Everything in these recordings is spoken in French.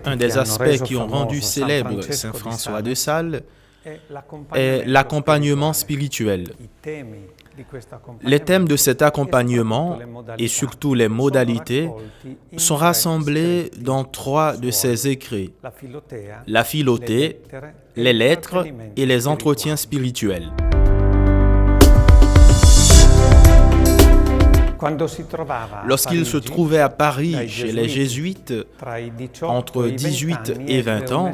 Un des aspects qui ont rendu célèbre Saint François de Sales est l'accompagnement spirituel. Les thèmes de cet accompagnement, et surtout les modalités, sont rassemblés dans 3 de ses écrits: la Philothée, les lettres et les entretiens spirituels. Lorsqu'il se trouvait à Paris chez les jésuites, entre 18 et 20 ans,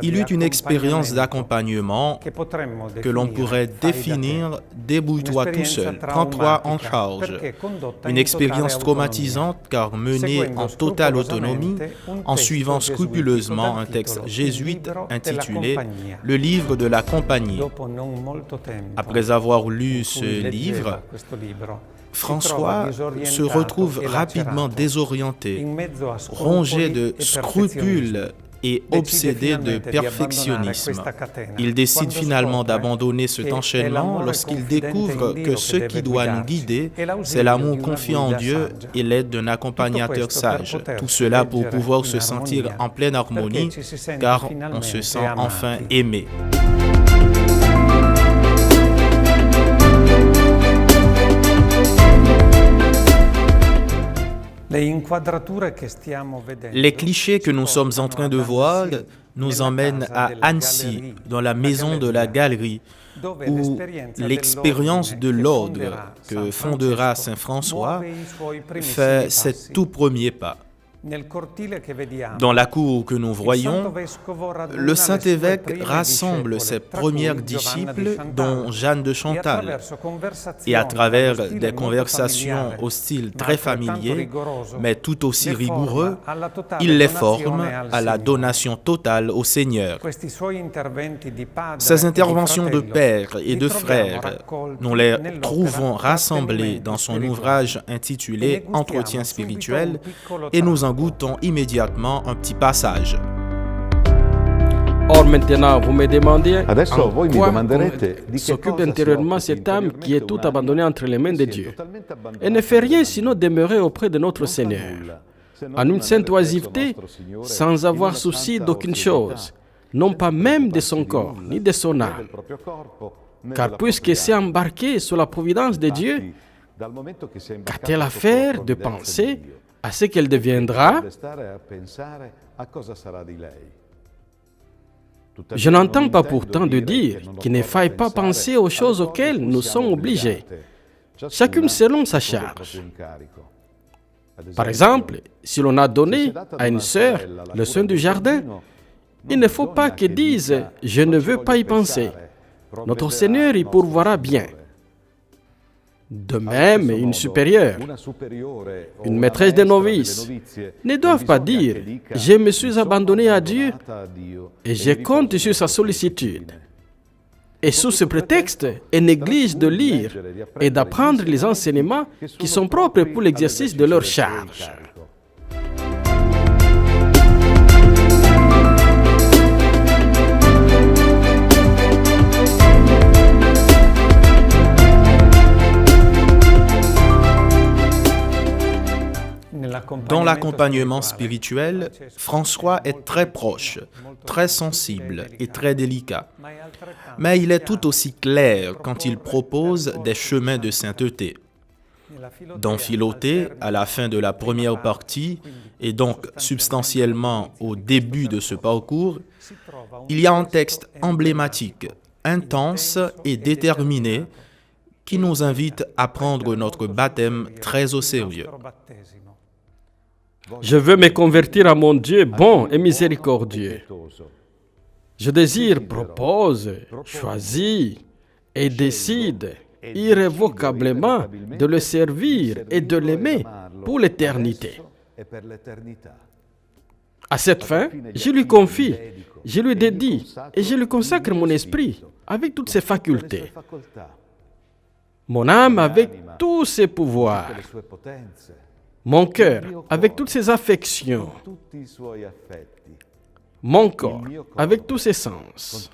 il eut une expérience d'accompagnement que l'on pourrait définir « débrouille-toi tout seul, prends-toi en charge ». Une expérience traumatisante car menée en totale autonomie, en suivant scrupuleusement un texte jésuite intitulé « Le livre de la compagnie ». Après avoir lu ce livre, François se retrouve rapidement désorienté, rongé de scrupules et obsédé de perfectionnisme. Il décide finalement d'abandonner cet enchaînement lorsqu'il découvre que ce qui doit nous guider, c'est l'amour confiant en Dieu et l'aide d'un accompagnateur sage. Tout cela pour pouvoir se sentir en pleine harmonie, car on se sent enfin aimé. Les clichés que nous sommes en train de voir nous emmènent à Annecy, dans la maison de la galerie, où l'expérience de l'ordre que fondera Saint François fait ses tout premiers pas. Dans la cour que nous voyons, le Saint-Évêque rassemble ses premiers disciples, dont Jeanne de Chantal, et à travers des conversations au style très familier, mais tout aussi rigoureux, il les forme à la donation totale au Seigneur. Ces interventions de père et de frère, nous les trouvons rassemblées dans son ouvrage intitulé « Entretien spirituel » et nous en goûtons immédiatement un petit passage. Or maintenant, vous me demandez en quoi s'occupe intérieurement cette âme qui est tout abandonnée entre les mains de Dieu. Elle ne fait rien sinon demeurer auprès de notre Seigneur, en une sainte oisiveté, sans avoir souci d'aucune chose, non pas même de son corps, ni de son âme. Car puisque c'est embarqué sous la providence de Dieu, qu'a-t-elle à faire de penser à ce qu'elle deviendra? Je n'entends pas pourtant de dire qu'il ne faille pas penser aux choses auxquelles nous sommes obligés, chacune selon sa charge. Par exemple, si l'on a donné à une sœur le soin du jardin, il ne faut pas qu'elle dise « je ne veux pas y penser ». Notre Seigneur y pourvoira bien. De même, une supérieure, une maîtresse des novices, ne doivent pas dire « je me suis abandonné à Dieu et je compte sur sa sollicitude ». Et sous ce prétexte, elles négligent de lire et d'apprendre les enseignements qui sont propres pour l'exercice de leur charge. Dans l'accompagnement spirituel, François est très proche, très sensible et très délicat. Mais il est tout aussi clair quand il propose des chemins de sainteté. Dans Philothée, à la fin de la première partie, et donc substantiellement au début de ce parcours, il y a un texte emblématique, intense et déterminé, qui nous invite à prendre notre baptême très au sérieux. Je veux me convertir à mon Dieu bon et miséricordieux. Je désire, propose, choisis et décide irrévocablement de le servir et de l'aimer pour l'éternité. À cette fin, je lui confie, je lui dédie et je lui consacre mon esprit avec toutes ses facultés, mon âme avec tous ses pouvoirs, mon cœur avec toutes ses affections, mon corps avec tous ses sens.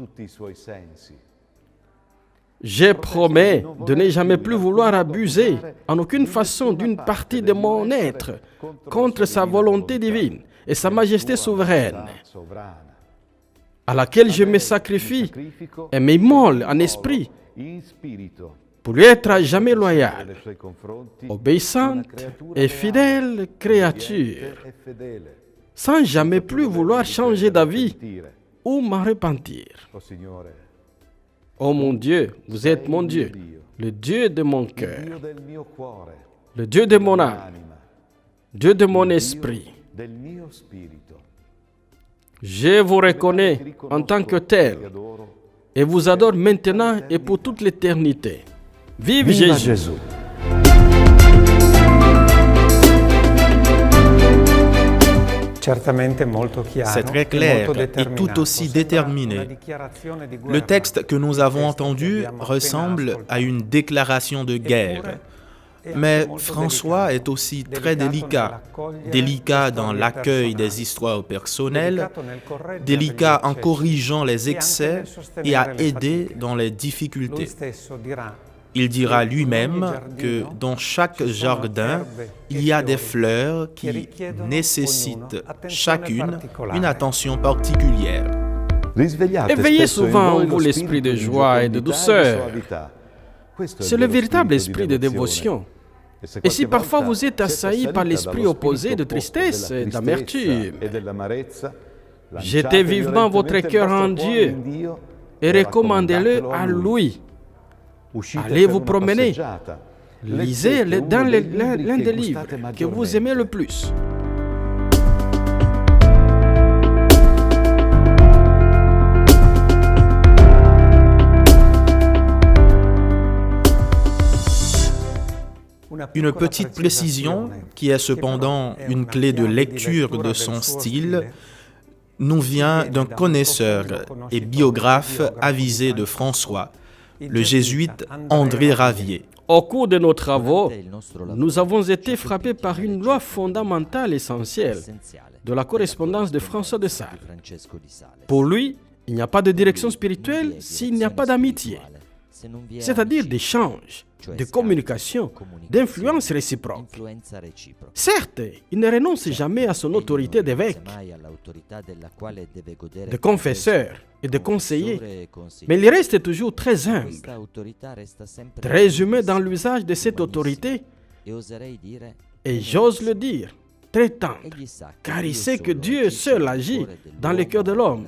Je promets de ne jamais plus vouloir abuser en aucune façon d'une partie de mon être contre sa volonté divine et sa majesté souveraine, à laquelle je me sacrifie et m'immole en esprit pour lui être à jamais loyal, obéissante et fidèle créature, sans jamais plus vouloir changer d'avis ou m'en repentir. Oh mon Dieu, vous êtes mon Dieu, le Dieu de mon cœur, le Dieu de mon âme, Dieu de mon esprit. Je vous reconnais en tant que tel et vous adore maintenant et pour toute l'éternité. Vive Jésus! C'est très clair et tout aussi déterminé. Le texte que nous avons entendu ressemble à une déclaration de guerre. Mais François est aussi très délicat. Délicat dans l'accueil des histoires personnelles, délicat en corrigeant les excès et à aider dans les difficultés. Il dira lui-même que dans chaque jardin, il y a des fleurs qui nécessitent chacune une attention particulière. Éveillez souvent en vous l'esprit de joie et de douceur. C'est le véritable esprit de dévotion. Et si parfois vous êtes assailli par l'esprit opposé de tristesse et d'amertume, jetez vivement votre cœur en Dieu et recommandez-le à lui. Allez vous promener. Lisez dans l'un des livres que vous aimez le plus. Une petite précision, qui est cependant une clé de lecture de son style, nous vient d'un connaisseur et biographe avisé de François, le jésuite André Ravier. Au cours de nos travaux, nous avons été frappés par une loi fondamentale essentielle de la correspondance de François de Sales. Pour lui, il n'y a pas de direction spirituelle s'il n'y a pas d'amitié, c'est-à-dire d'échange, de communication, d'influence réciproque. Certes, il ne renonce jamais à son autorité d'évêque, de confesseur et de conseiller, mais il reste toujours très humble, très humain dans l'usage de cette autorité, et j'ose le dire, très tendre, car il sait que Dieu seul agit dans le cœur de l'homme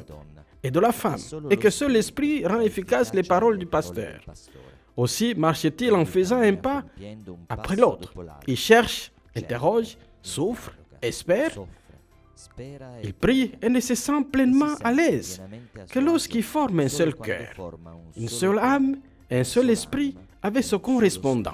et de la femme, et que seul l'Esprit rend efficaces les paroles du pasteur. Aussi marche-t-il en faisant un pas après l'autre. Il cherche, interroge, souffre, espère. Il prie et ne se sent pleinement à l'aise que lorsqu'il forme un seul cœur, une seule âme et un seul esprit avec son correspondant.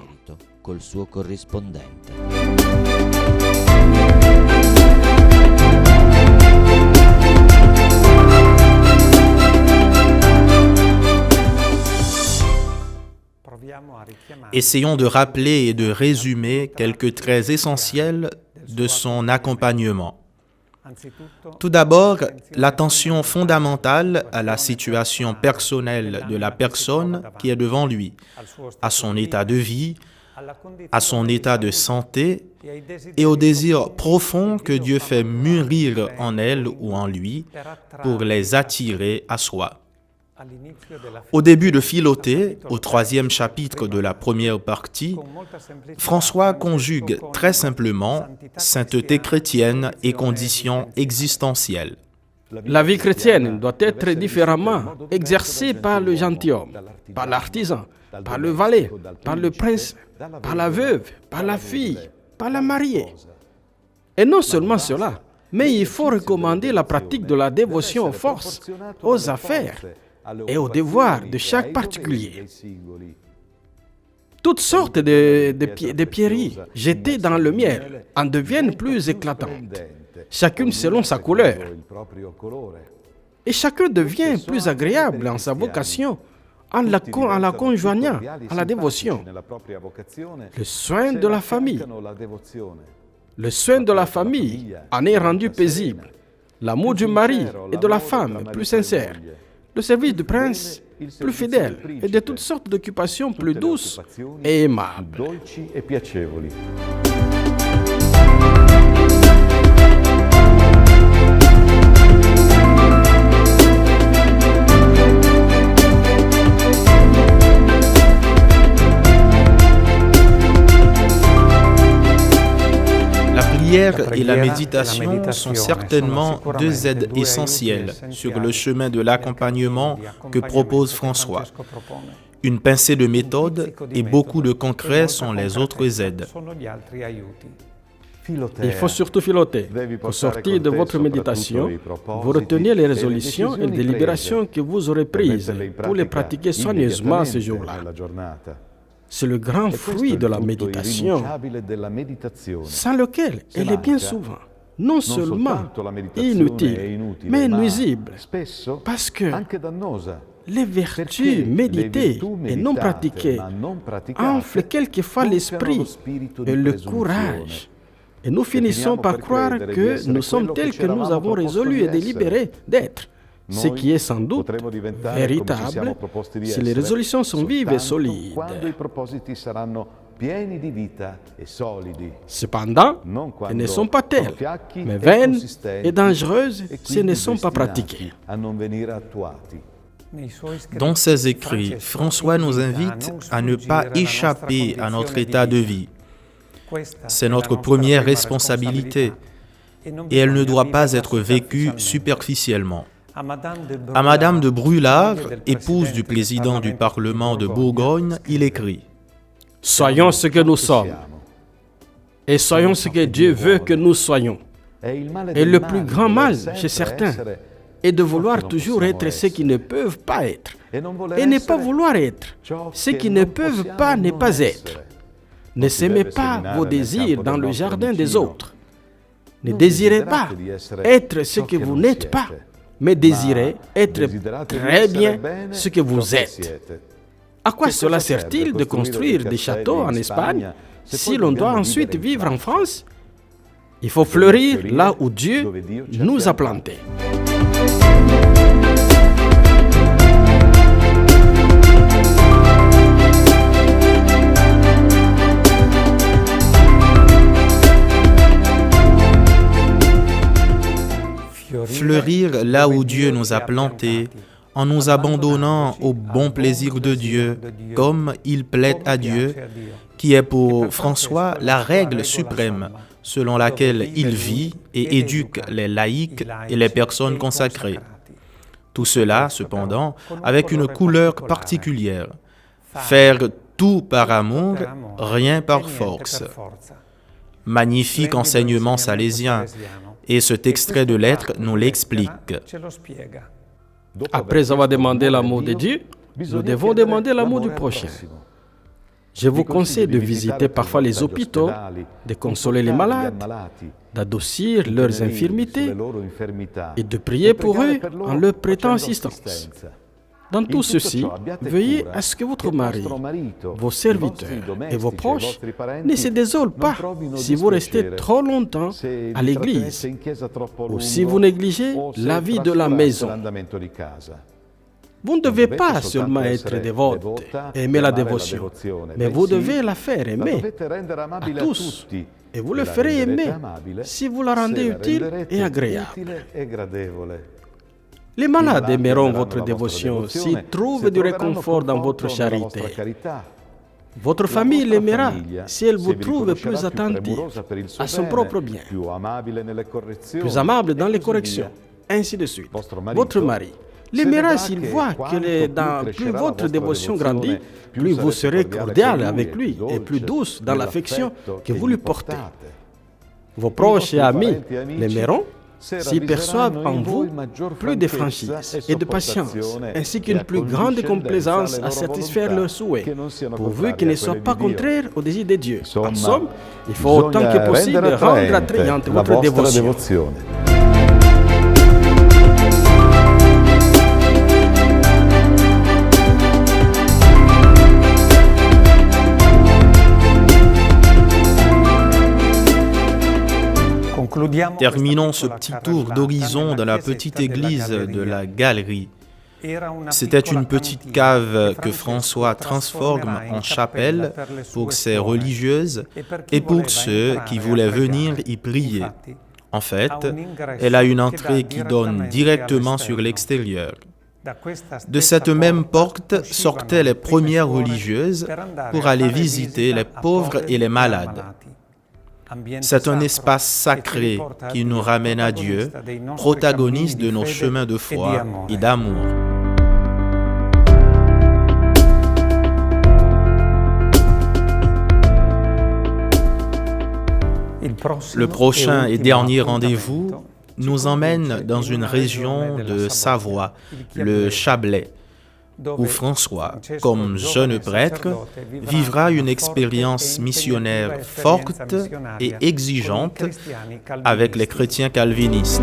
Essayons de rappeler et de résumer quelques traits essentiels de son accompagnement. Tout d'abord, l'attention fondamentale à la situation personnelle de la personne qui est devant lui, à son état de vie, à son état de santé et au désir profond que Dieu fait mûrir en elle ou en lui pour les attirer à soi. Au début de Philothée, au 3e chapitre de la première partie, François conjugue très simplement sainteté chrétienne et conditions existentielles. La vie chrétienne doit être différemment exercée par le gentilhomme, par l'artisan, par le valet, par le prince, par la veuve, par la fille, par la mariée. Et non seulement cela, Mais il faut recommander la pratique de la dévotion aux forces, aux affaires et aux devoirs de chaque particulier. Toutes sortes de pierreries jetées dans le miel en deviennent plus éclatantes, chacune selon sa couleur. Et chacun devient plus agréable en sa vocation en la conjoignant à la dévotion. Le soin de la famille. Le soin de la famille en est rendu paisible. L'amour du mari et de la femme plus sincère. Le service du prince plus fidèle et de toutes sortes d'occupations plus douces et aimables. La prière et la méditation sont certainement deux aides essentielles sur le chemin de l'accompagnement que propose François. Une pincée de méthode et beaucoup de concret sont les autres aides. Il faut surtout filoter. Au sortir de votre méditation, vous retenez les résolutions et les délibérations que vous aurez prises pour les pratiquer soigneusement ce jour-là. C'est le grand fruit de la méditation, sans lequel elle est bien souvent non seulement inutile, mais nuisible, parce que les vertus méditées et non pratiquées enflent quelquefois l'esprit et le courage. Et nous finissons par croire que nous sommes tels que nous avons résolu et délibéré d'être. Ce qui est sans doute véritable si les résolutions sont vives et solides. Cependant, elles ne sont pas telles, mais vaines et dangereuses si elles ne sont pas pratiquées. Dans ses écrits, François nous invite à ne pas échapper à notre état de vie. C'est notre première responsabilité et elle ne doit pas être vécue superficiellement. À Madame de Brûlart, épouse du président du Parlement de Bourgogne, il écrit « Soyons ce que nous sommes, et soyons ce que Dieu veut que nous soyons. Et le plus grand mal chez certains est de vouloir toujours être ce qu'ils ne peuvent pas être, et ne pas vouloir être ce qu'ils ne peuvent pas ne pas être. Ne s'aimez pas vos désirs dans le jardin des autres. Ne désirez pas être ce que vous n'êtes pas, mais désirez être très bien ce que vous êtes. À quoi cela sert-il de construire des châteaux en Espagne si l'on doit ensuite vivre en France? Il faut fleurir là où Dieu nous a plantés. Fleurir là où Dieu nous a plantés, en nous abandonnant au bon plaisir de Dieu, comme il plaît à Dieu, qui est pour François la règle suprême, selon laquelle il vit et éduque les laïcs et les personnes consacrées. Tout cela, cependant, avec une couleur particulière. Faire tout par amour, rien par force. Magnifique enseignement salésien. Et cet extrait de lettre nous l'explique. Après avoir demandé l'amour de Dieu, nous devons demander l'amour du prochain. Je vous conseille de visiter parfois les hôpitaux, de consoler les malades, d'adoucir leurs infirmités et de prier pour eux en leur prêtant assistance. Dans tout ceci, veillez à ce que votre mari, vos serviteurs et vos proches ne se désolent pas si vous restez trop longtemps à l'église ou si vous négligez la vie de la maison. Vous ne devez pas seulement être dévote et aimer la dévotion, mais vous devez la faire aimer à tous. Et vous le ferez aimer si vous la rendez utile et agréable. Les malades aimeront votre dévotion s'ils trouvent du réconfort dans votre charité. Votre famille l'aimera si elle vous trouve plus attentive à son propre bien, plus amable dans les corrections, ainsi de suite. Votre mari l'aimera s'il voit que plus votre dévotion grandit, plus vous serez cordial avec lui et plus douce dans l'affection que vous lui portez. Vos proches et amis l'aimeront s'ils perçoivent en vous plus de franchise et de patience, ainsi qu'une plus grande complaisance à satisfaire leurs souhaits, pourvu qu'ils ne soient pas contraires au désir de Dieu. En somme, il faut autant que possible rendre attrayante votre dévotion. Terminons ce petit tour d'horizon dans la petite église de la Galerie. C'était une petite cave que François transforme en chapelle pour ses religieuses et pour ceux qui voulaient venir y prier. En fait, elle a une entrée qui donne directement sur l'extérieur. De cette même porte sortaient les premières religieuses pour aller visiter les pauvres et les malades. C'est un espace sacré qui nous ramène à Dieu, protagoniste de nos chemins de foi et d'amour. Le prochain et dernier rendez-vous nous emmène dans une région de Savoie, le Chablais, où François, comme jeune prêtre, vivra une expérience missionnaire forte et exigeante avec les chrétiens calvinistes.